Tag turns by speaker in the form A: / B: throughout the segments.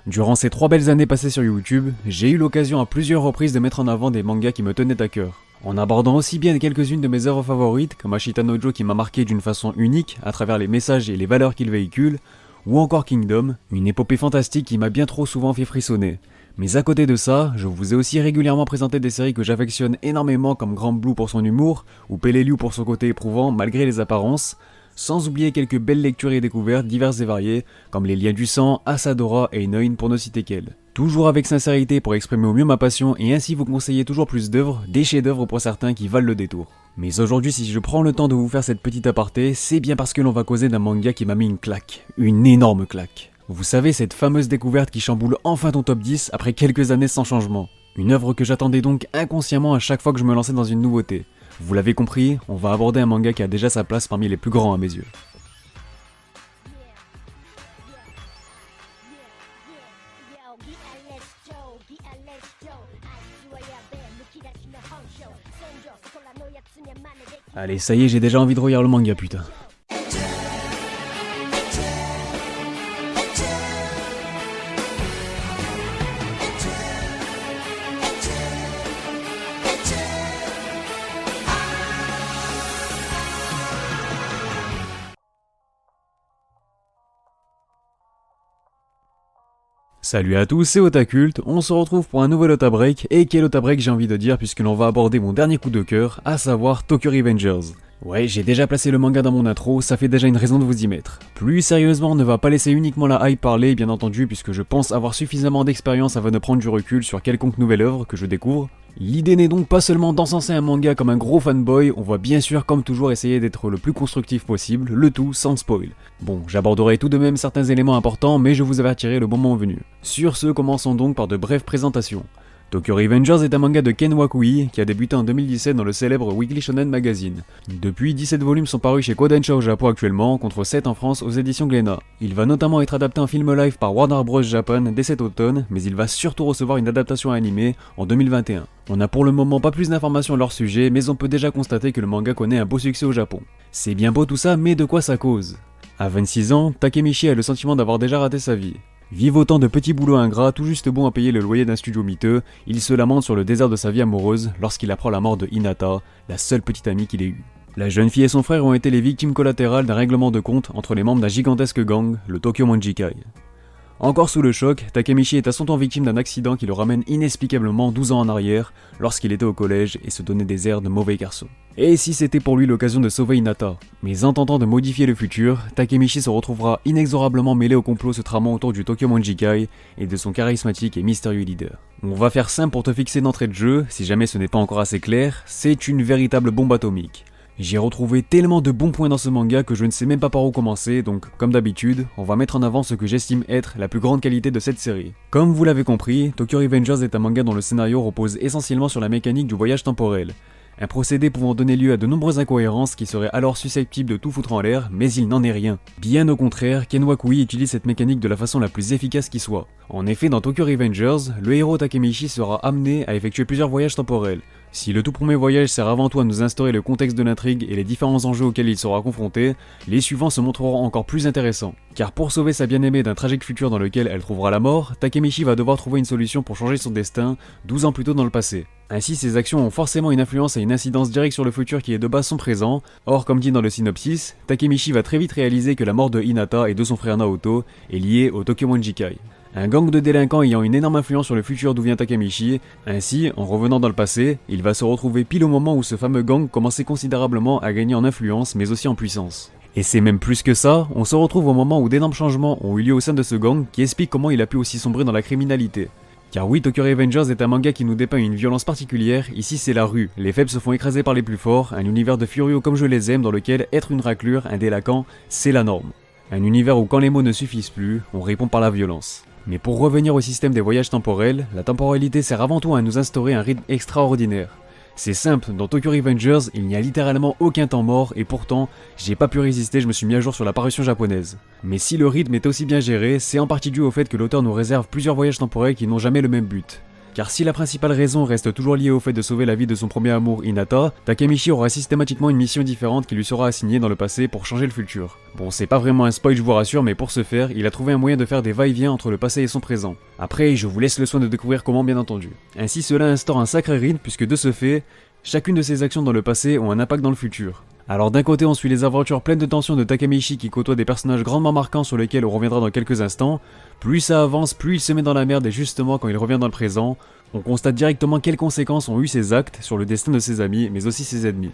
A: Durant ces 3 belles années passées sur YouTube, j'ai eu l'occasion à plusieurs reprises de mettre en avant des mangas qui me tenaient à cœur. En abordant aussi bien quelques-unes de mes œuvres favorites, comme Ashita no Joe qui m'a marqué d'une façon unique à travers les messages et les valeurs qu'il véhicule, ou encore Kingdom, une épopée fantastique qui m'a bien trop souvent fait frissonner. Mais à côté de ça, je vous ai aussi régulièrement présenté des séries que j'affectionne énormément comme Grand Blue pour son humour, ou Peleliu pour son côté éprouvant malgré les apparences, sans oublier quelques belles lectures et découvertes diverses et variées, comme Les Liens du Sang, Asadora et Noin pour ne citer qu'elles. Toujours avec sincérité pour exprimer au mieux ma passion et ainsi vous conseiller toujours plus d'œuvres, des chefs-d'œuvre pour certains qui valent le détour. Mais aujourd'hui, si je prends le temps de vous faire cette petite aparté, c'est bien parce que l'on va causer d'un manga qui m'a mis une claque. Une énorme claque. Vous savez, cette fameuse découverte qui chamboule enfin ton top 10 après quelques années sans changement. Une œuvre que j'attendais donc inconsciemment à chaque fois que je me lançais dans une nouveauté. Vous l'avez compris, on va aborder un manga qui a déjà sa place parmi les plus grands à mes yeux. Allez, ça y est, j'ai déjà envie de relire le manga, putain. Salut à tous, c'est Otakult, on se retrouve pour un nouvel Otabreak, et quel Otabreak j'ai envie de dire puisque l'on va aborder mon dernier coup de cœur, à savoir Tokyo Revengers. Ouais, j'ai déjà placé le manga dans mon intro, ça fait déjà une raison de vous y mettre. Plus sérieusement, on ne va pas laisser uniquement la hype parler, bien entendu, puisque je pense avoir suffisamment d'expérience avant de prendre du recul sur quelconque nouvelle œuvre que je découvre. L'idée n'est donc pas seulement d'encenser un manga comme un gros fanboy, on va bien sûr comme toujours essayer d'être le plus constructif possible, le tout sans spoil. Bon, j'aborderai tout de même certains éléments importants, mais je vous avertirai le moment venu. Sur ce, commençons donc par de brèves présentations. Tokyo Revengers est un manga de Ken Wakui qui a débuté en 2017 dans le célèbre Weekly Shonen Magazine. Depuis, 17 volumes sont parus chez Kodansha au Japon actuellement, contre 7 en France aux éditions Glénat. Il va notamment être adapté en film live par Warner Bros Japan dès cet automne, mais il va surtout recevoir une adaptation animée en 2021. On n'a pour le moment pas plus d'informations à leur sujet, mais on peut déjà constater que le manga connaît un beau succès au Japon. C'est bien beau tout ça, mais de quoi ça cause? À 26 ans, Takemichi a le sentiment d'avoir déjà raté sa vie. Vive autant de petits boulots ingrats, tout juste bon à payer le loyer d'un studio miteux, il se lamente sur le désert de sa vie amoureuse lorsqu'il apprend la mort de Hinata, la seule petite amie qu'il ait eue. La jeune fille et son frère ont été les victimes collatérales d'un règlement de compte entre les membres d'un gigantesque gang, le Tokyo Manjikai. Encore sous le choc, Takemichi est à son tour victime d'un accident qui le ramène inexplicablement 12 ans en arrière, lorsqu'il était au collège et se donnait des airs de mauvais garçon. Et si c'était pour lui l'occasion de sauver Hinata? Mais en tentant de modifier le futur, Takemichi se retrouvera inexorablement mêlé au complot se tramant autour du Tokyo Manjikai et de son charismatique et mystérieux leader. On va faire simple pour te fixer d'entrée de jeu, si jamais ce n'est pas encore assez clair, c'est une véritable bombe atomique. J'ai retrouvé tellement de bons points dans ce manga que je ne sais même pas par où commencer, donc comme d'habitude, on va mettre en avant ce que j'estime être la plus grande qualité de cette série. Comme vous l'avez compris, Tokyo Revengers est un manga dont le scénario repose essentiellement sur la mécanique du voyage temporel. Un procédé pouvant donner lieu à de nombreuses incohérences qui seraient alors susceptibles de tout foutre en l'air, mais il n'en est rien. Bien au contraire, Ken Wakui utilise cette mécanique de la façon la plus efficace qui soit. En effet, dans Tokyo Revengers, le héros Takemichi sera amené à effectuer plusieurs voyages temporels. Si le tout premier voyage sert avant tout à nous instaurer le contexte de l'intrigue et les différents enjeux auxquels il sera confronté, les suivants se montreront encore plus intéressants. Car pour sauver sa bien-aimée d'un tragique futur dans lequel elle trouvera la mort, Takemichi va devoir trouver une solution pour changer son destin 12 ans plus tôt dans le passé. Ainsi, ses actions ont forcément une influence et une incidence directe sur le futur qui est de base son présent. Or, comme dit dans le synopsis, Takemichi va très vite réaliser que la mort de Hinata et de son frère Naoto est liée au Tokyo Manjikai. Un gang de délinquants ayant une énorme influence sur le futur d'où vient Takemichi, ainsi, en revenant dans le passé, il va se retrouver pile au moment où ce fameux gang commençait considérablement à gagner en influence mais aussi en puissance. Et c'est même plus que ça, on se retrouve au moment où d'énormes changements ont eu lieu au sein de ce gang qui explique comment il a pu aussi sombrer dans la criminalité. Car oui, Tokyo Revengers est un manga qui nous dépeint une violence particulière, ici c'est la rue, les faibles se font écraser par les plus forts, un univers de furieux comme je les aime dans lequel être une raclure, un délinquant, c'est la norme. Un univers où quand les mots ne suffisent plus, on répond par la violence. Mais pour revenir au système des voyages temporels, la temporalité sert avant tout à nous instaurer un rythme extraordinaire. C'est simple, dans Tokyo Revengers, il n'y a littéralement aucun temps mort et pourtant, j'ai pas pu résister, je me suis mis à jour sur la parution japonaise. Mais si le rythme est aussi bien géré, c'est en partie dû au fait que l'auteur nous réserve plusieurs voyages temporels qui n'ont jamais le même but. Car si la principale raison reste toujours liée au fait de sauver la vie de son premier amour Hinata, Takemichi aura systématiquement une mission différente qui lui sera assignée dans le passé pour changer le futur. Bon, c'est pas vraiment un spoil je vous rassure, mais pour ce faire, il a trouvé un moyen de faire des va-et-vient entre le passé et son présent. Après, je vous laisse le soin de découvrir comment bien entendu. Ainsi cela instaure un sacré rythme puisque de ce fait, chacune de ses actions dans le passé ont un impact dans le futur. Alors d'un côté on suit les aventures pleines de tension de Takemichi qui côtoie des personnages grandement marquants sur lesquels on reviendra dans quelques instants, plus ça avance, plus il se met dans la merde et justement quand il revient dans le présent, on constate directement quelles conséquences ont eu ses actes sur le destin de ses amis mais aussi ses ennemis.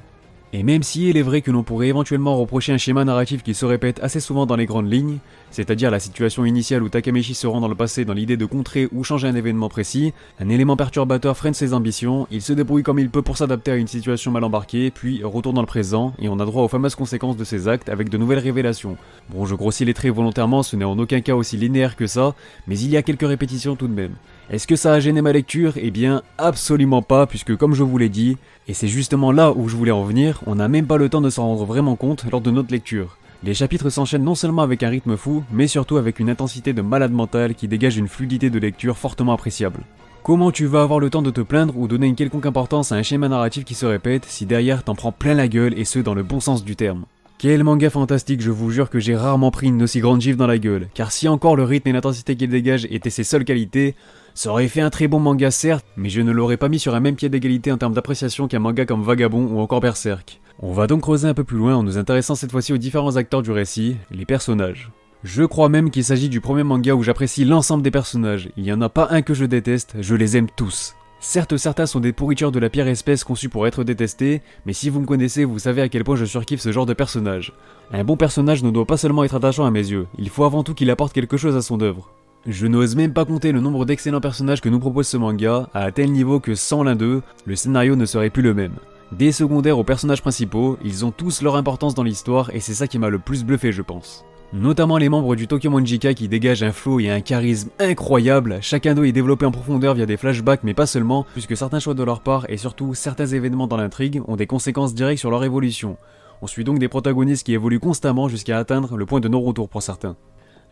A: Et même si il est vrai que l'on pourrait éventuellement reprocher un schéma narratif qui se répète assez souvent dans les grandes lignes, c'est-à-dire la situation initiale où Takemichi se rend dans le passé dans l'idée de contrer ou changer un événement précis, un élément perturbateur freine ses ambitions, il se débrouille comme il peut pour s'adapter à une situation mal embarquée, puis retourne dans le présent, et on a droit aux fameuses conséquences de ses actes avec de nouvelles révélations. Bon, je grossis les traits volontairement, ce n'est en aucun cas aussi linéaire que ça, mais il y a quelques répétitions tout de même. Est-ce que ça a gêné ma lecture? Eh bien, absolument pas, puisque comme je vous l'ai dit, et c'est justement là où je voulais en venir, on n'a même pas le temps de s'en rendre vraiment compte lors de notre lecture. Les chapitres s'enchaînent non seulement avec un rythme fou, mais surtout avec une intensité de malade mental qui dégage une fluidité de lecture fortement appréciable. Comment tu vas avoir le temps de te plaindre ou donner une quelconque importance à un schéma narratif qui se répète si derrière t'en prends plein la gueule et ce dans le bon sens du terme? Quel manga fantastique, je vous jure que j'ai rarement pris une aussi grande gifle dans la gueule, car si encore le rythme et l'intensité qu'il dégage étaient ses seules qualités, ça aurait fait un très bon manga certes, mais je ne l'aurais pas mis sur un même pied d'égalité en termes d'appréciation qu'un manga comme Vagabond ou encore Berserk. On va donc creuser un peu plus loin en nous intéressant cette fois-ci aux différents acteurs du récit, les personnages. Je crois même qu'il s'agit du premier manga où j'apprécie l'ensemble des personnages, il n'y en a pas un que je déteste, je les aime tous. Certes, certains sont des pourritures de la pire espèce conçues pour être détestés, mais si vous me connaissez, vous savez à quel point je surkiffe ce genre de personnage. Un bon personnage ne doit pas seulement être attachant à mes yeux, il faut avant tout qu'il apporte quelque chose à son œuvre. Je n'ose même pas compter le nombre d'excellents personnages que nous propose ce manga, à un tel niveau que sans l'un d'eux, le scénario ne serait plus le même. Des secondaires aux personnages principaux, ils ont tous leur importance dans l'histoire et c'est ça qui m'a le plus bluffé je pense. Notamment les membres du Tokyo Manjika qui dégagent un flow et un charisme incroyable, chacun d'eux est développé en profondeur via des flashbacks mais pas seulement, puisque certains choix de leur part et surtout certains événements dans l'intrigue ont des conséquences directes sur leur évolution. On suit donc des protagonistes qui évoluent constamment jusqu'à atteindre le point de non-retour pour certains.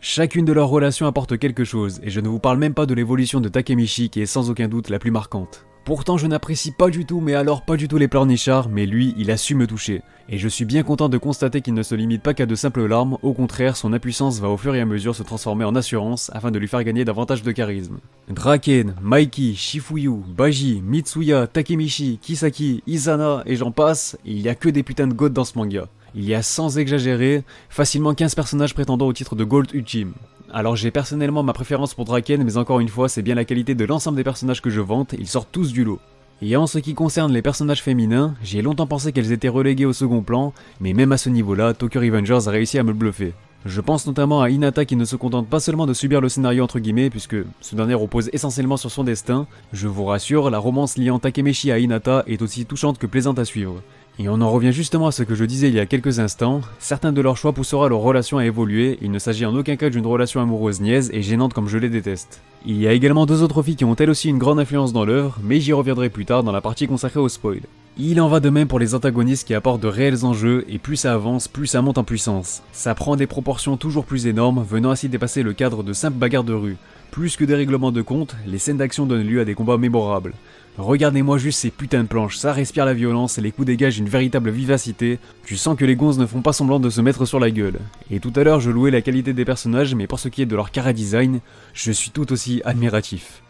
A: Chacune de leurs relations apporte quelque chose, et je ne vous parle même pas de l'évolution de Takemichi qui est sans aucun doute la plus marquante. Pourtant je n'apprécie pas du tout, mais alors pas du tout les pleurnichards, mais lui, il a su me toucher. Et je suis bien content de constater qu'il ne se limite pas qu'à de simples larmes, au contraire, son impuissance va au fur et à mesure se transformer en assurance afin de lui faire gagner davantage de charisme. Draken, Maiki, Shifuyu, Baji, Mitsuya, Takemichi, Kisaki, Izana, et j'en passe, et il y a que des putains de goats dans ce manga. Il y a sans exagérer, facilement 15 personnages prétendant au titre de Gold Ultime. Alors j'ai personnellement ma préférence pour Draken, mais encore une fois c'est bien la qualité de l'ensemble des personnages que je vante, ils sortent tous du lot. Et en ce qui concerne les personnages féminins, j'ai longtemps pensé qu'elles étaient reléguées au second plan, mais même à ce niveau-là, Tokyo Revengers a réussi à me bluffer. Je pense notamment à Hinata qui ne se contente pas seulement de subir le scénario entre guillemets, puisque ce dernier repose essentiellement sur son destin. Je vous rassure, la romance liant Takemichi à Hinata est aussi touchante que plaisante à suivre. Et on en revient justement à ce que je disais il y a quelques instants, certains de leurs choix poussera leur relation à évoluer, il ne s'agit en aucun cas d'une relation amoureuse niaise et gênante comme je les déteste. Il y a également deux autres filles qui ont elles aussi une grande influence dans l'œuvre, mais j'y reviendrai plus tard dans la partie consacrée au spoil. Il en va de même pour les antagonistes qui apportent de réels enjeux, et plus ça avance, plus ça monte en puissance. Ça prend des proportions toujours plus énormes, venant ainsi dépasser le cadre de simples bagarres de rue. Plus que des règlements de compte, les scènes d'action donnent lieu à des combats mémorables. Regardez-moi juste ces putains de planches, ça respire la violence et les coups dégagent une véritable vivacité, tu sens que les gonzes ne font pas semblant de se mettre sur la gueule. Et tout à l'heure je louais la qualité des personnages, mais pour ce qui est de leur chara-design, je suis tout aussi admiratif.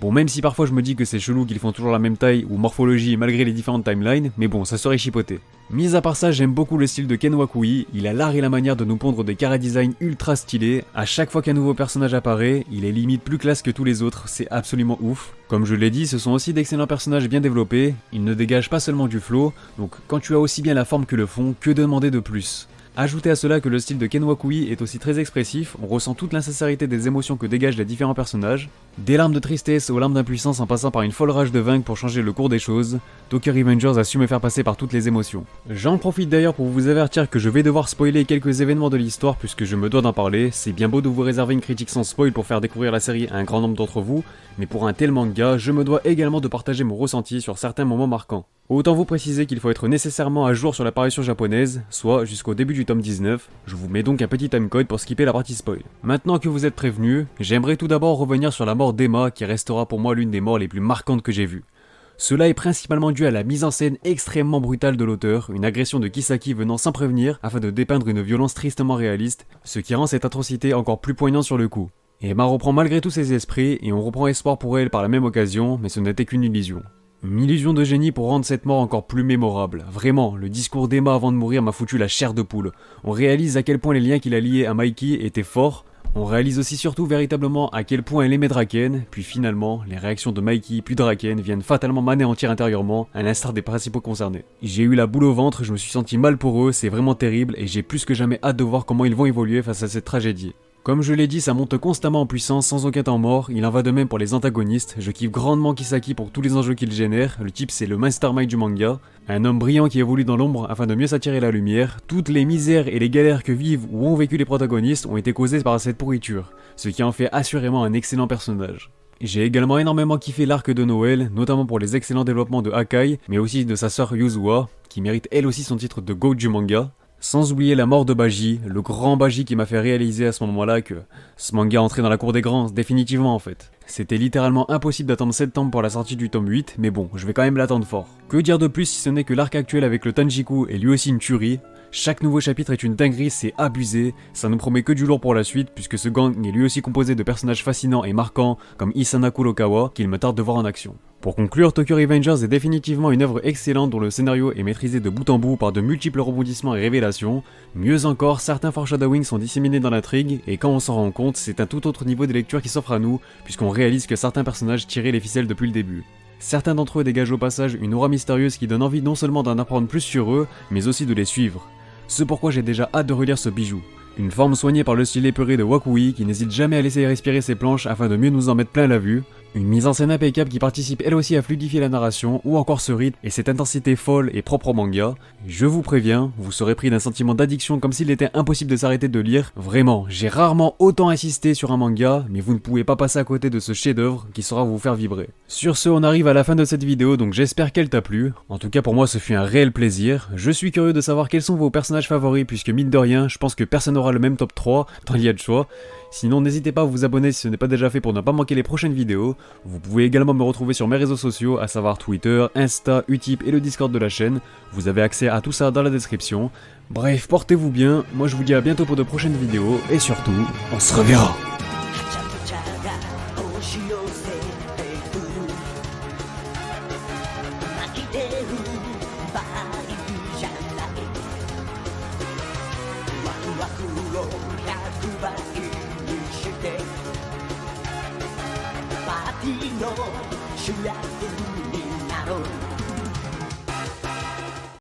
A: Bon, même si parfois je me dis que c'est chelou qu'ils font toujours la même taille ou morphologie malgré les différentes timelines, mais bon, ça serait chipoté. Mis à part ça, j'aime beaucoup le style de Ken Wakui, il a l'art et la manière de nous pondre des chara-design ultra stylés. À chaque fois qu'un nouveau personnage apparaît, il est limite plus classe que tous les autres, c'est absolument ouf. Comme je l'ai dit, ce sont aussi d'excellents personnages bien développés, ils ne dégagent pas seulement du flow, donc quand tu as aussi bien la forme que le fond, que demander de plus? Ajoutez à cela que le style de Ken Wakui est aussi très expressif, on ressent toute l'insincérité des émotions que dégagent les différents personnages, des larmes de tristesse aux larmes d'impuissance en passant par une folle rage de vaincre pour changer le cours des choses, Tokyo Revengers a su me faire passer par toutes les émotions. J'en profite d'ailleurs pour vous avertir que je vais devoir spoiler quelques événements de l'histoire puisque je me dois d'en parler, c'est bien beau de vous réserver une critique sans spoil pour faire découvrir la série à un grand nombre d'entre vous, mais pour un tel manga, je me dois également de partager mon ressenti sur certains moments marquants. Autant vous préciser qu'il faut être nécessairement à jour sur l'apparition japonaise, soit jusqu'au début du tome 19, je vous mets donc un petit timecode pour skipper la partie spoil. Maintenant que vous êtes prévenus, j'aimerais tout d'abord revenir sur la mort d'Emma qui restera pour moi l'une des morts les plus marquantes que j'ai vues. Cela est principalement dû à la mise en scène extrêmement brutale de l'auteur, une agression de Kisaki venant sans prévenir afin de dépeindre une violence tristement réaliste, ce qui rend cette atrocité encore plus poignante sur le coup. Emma reprend malgré tout ses esprits et on reprend espoir pour elle par la même occasion, mais ce n'était qu'une illusion. Une illusion de génie pour rendre cette mort encore plus mémorable. Vraiment, le discours d'Emma avant de mourir m'a foutu la chair de poule. On réalise à quel point les liens qu'il a liés à Mikey étaient forts. On réalise aussi surtout véritablement à quel point elle aimait Draken, puis finalement, les réactions de Mikey puis Draken viennent fatalement m'anéantir intérieurement, à l'instar des principaux concernés. J'ai eu la boule au ventre, je me suis senti mal pour eux, c'est vraiment terrible, et j'ai plus que jamais hâte de voir comment ils vont évoluer face à cette tragédie. Comme je l'ai dit, ça monte constamment en puissance sans aucun temps mort, il en va de même pour les antagonistes, je kiffe grandement Kisaki pour tous les enjeux qu'il génère, le type c'est le mastermind du manga, un homme brillant qui évolue dans l'ombre afin de mieux s'attirer la lumière, toutes les misères et les galères que vivent ou ont vécu les protagonistes ont été causées par cette pourriture, ce qui en fait assurément un excellent personnage. J'ai également énormément kiffé l'arc de Noël, notamment pour les excellents développements de Akai, mais aussi de sa sœur Yuzua, qui mérite elle aussi son titre de GOAT du manga. Sans oublier la mort de Baji, le grand Baji qui m'a fait réaliser à ce moment-là que ce manga entrait dans la cour des grands, définitivement en fait. C'était littéralement impossible d'attendre septembre pour la sortie du tome 8, mais bon, je vais quand même l'attendre fort. Que dire de plus si ce n'est que l'arc actuel avec le Tanjiku est lui aussi une tuerie. Chaque nouveau chapitre est une dinguerie, c'est abusé, ça nous promet que du lourd pour la suite, puisque ce gang est lui aussi composé de personnages fascinants et marquants, comme Isana Kurokawa, qu'il me tarde de voir en action. Pour conclure, Tokyo Revengers est définitivement une œuvre excellente dont le scénario est maîtrisé de bout en bout par de multiples rebondissements et révélations. Mieux encore, certains foreshadowings sont disséminés dans l'intrigue, et quand on s'en rend compte, c'est un tout autre niveau de lecture qui s'offre à nous, puisqu'on réalise que certains personnages tiraient les ficelles depuis le début. Certains d'entre eux dégagent au passage une aura mystérieuse qui donne envie non seulement d'en apprendre plus sur eux, mais aussi de les suivre. C'est pourquoi j'ai déjà hâte de relire ce bijou. Une forme soignée par le style épuré de Wakui qui n'hésite jamais à laisser respirer ses planches afin de mieux nous en mettre plein la vue. Une mise en scène impeccable qui participe elle aussi à fluidifier la narration, ou encore ce rythme et cette intensité folle et propre au manga. Je vous préviens, vous serez pris d'un sentiment d'addiction comme s'il était impossible de s'arrêter de lire. Vraiment, j'ai rarement autant insisté sur un manga, mais vous ne pouvez pas passer à côté de ce chef-d'œuvre qui saura vous faire vibrer. Sur ce, on arrive à la fin de cette vidéo, donc j'espère qu'elle t'a plu. En tout cas pour moi ce fut un réel plaisir. Je suis curieux de savoir quels sont vos personnages favoris, puisque mine de rien, je pense que personne n'aura le même top 3, tant il y a de choix. Sinon n'hésitez pas à vous abonner si ce n'est pas déjà fait pour ne pas manquer les prochaines vidéos. Vous pouvez également me retrouver sur mes réseaux sociaux, à savoir Twitter, Insta, Utip et le Discord de la chaîne. Vous avez accès à tout ça dans la description. Bref, portez-vous bien, moi je vous dis à bientôt pour de prochaines vidéos, et surtout, on se reverra.「パーティーの主役になろう」